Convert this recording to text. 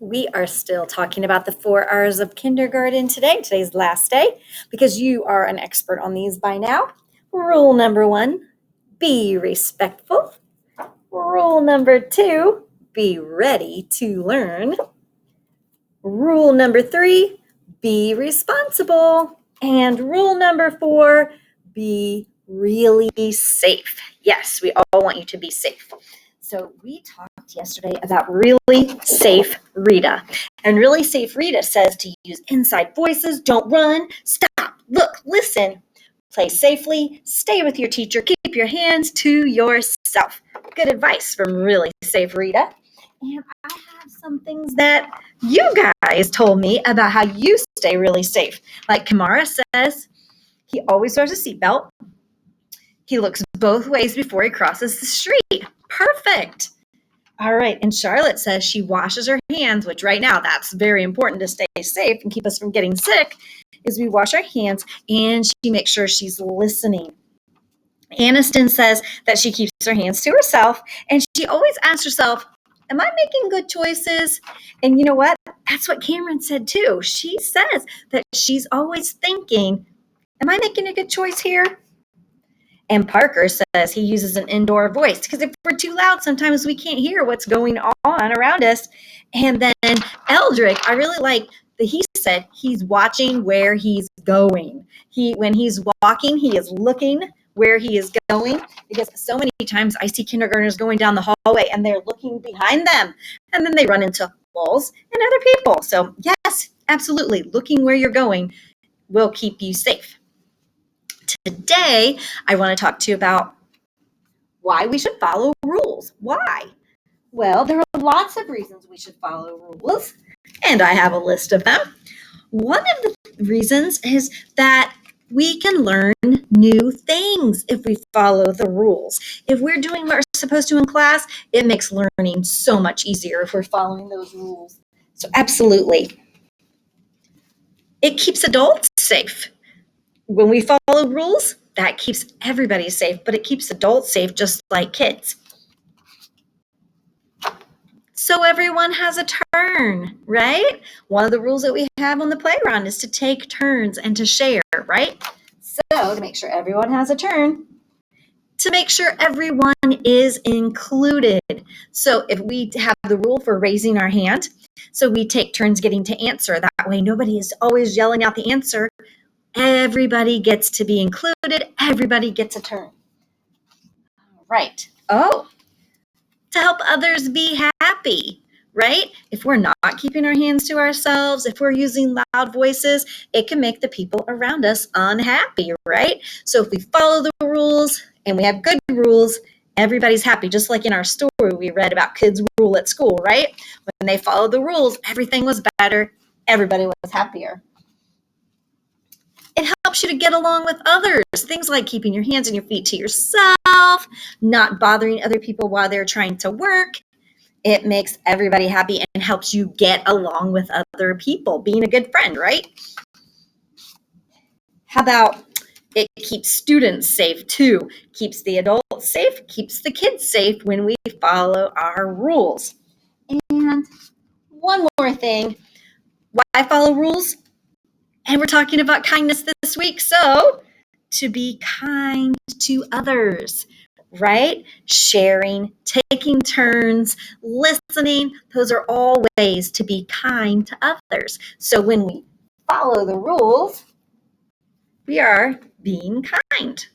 We are still talking about the 4 hours of kindergarten today. Today's last day because you are an expert on these by now. Rule number 1, be respectful. Rule number 2, be ready to learn. Rule number 3, be responsible. And rule number 4, be really safe. Yes, we all want you to be safe. So we talked yesterday about really safe Rita. And really safe Rita says to use inside voices, don't run, stop, look, listen, play safely, stay with your teacher, keep your hands to yourself. Good advice from really safe Rita. And I have some things that you guys told me about how you stay really safe. Like Kamara says, he always wears a seatbelt. He looks both ways before he crosses the street. Perfect. All right. And Charlotte says she washes her hands, which right now that's very important to stay safe and keep us from getting sick, is we wash our hands and she makes sure she's listening. Aniston says that she keeps her hands to herself and she always asks herself, am I making good choices? And you know what? That's what Cameron said too. She says that she's always thinking, am I making a good choice here? And Parker says he uses an indoor voice because if we're too loud, sometimes we can't hear what's going on around us. And then Eldrick, I really like that he said he's watching where he's going. When he's walking, he is looking where he is going, because so many times I see kindergartners going down the hallway and they're looking behind them and then they run into walls and other people. So yes, absolutely. Looking where you're going will keep you safe. Today, I want to talk to you about why we should follow rules. Why? Well, there are lots of reasons we should follow rules, and I have a list of them. One of the reasons is that we can learn new things if we follow the rules. If we're doing what we're supposed to in class, it makes learning so much easier if we're following those rules. So absolutely. It keeps adults safe. When we follow rules, that keeps everybody safe, but it keeps adults safe just like kids. So everyone has a turn, right? One of the rules that we have on the playground is to take turns and to share, right? So to make sure everyone has a turn, to make sure everyone is included. So if we have the rule for raising our hand, so we take turns getting to answer. That way nobody is always yelling out the answer. Everybody gets to be included. Everybody gets a turn. Right. Oh, to help others be happy, right? If we're not keeping our hands to ourselves, if we're using loud voices, it can make the people around us unhappy, right? So if we follow the rules and we have good rules, everybody's happy. Just like in our story, we read about kids' rule at school, right? When they followed the rules, everything was better. Everybody was happier. It helps you to get along with others. Things like keeping your hands and your feet to yourself, not bothering other people while they're trying to work. It makes everybody happy and helps you get along with other people, being a good friend, right? How about it keeps students safe too, keeps the adults safe, keeps the kids safe when we follow our rules. And one more thing, why follow rules? And we're talking about kindness this week. So to be kind to others, right? Sharing, taking turns, listening. Those are all ways to be kind to others. So when we follow the rules, we are being kind.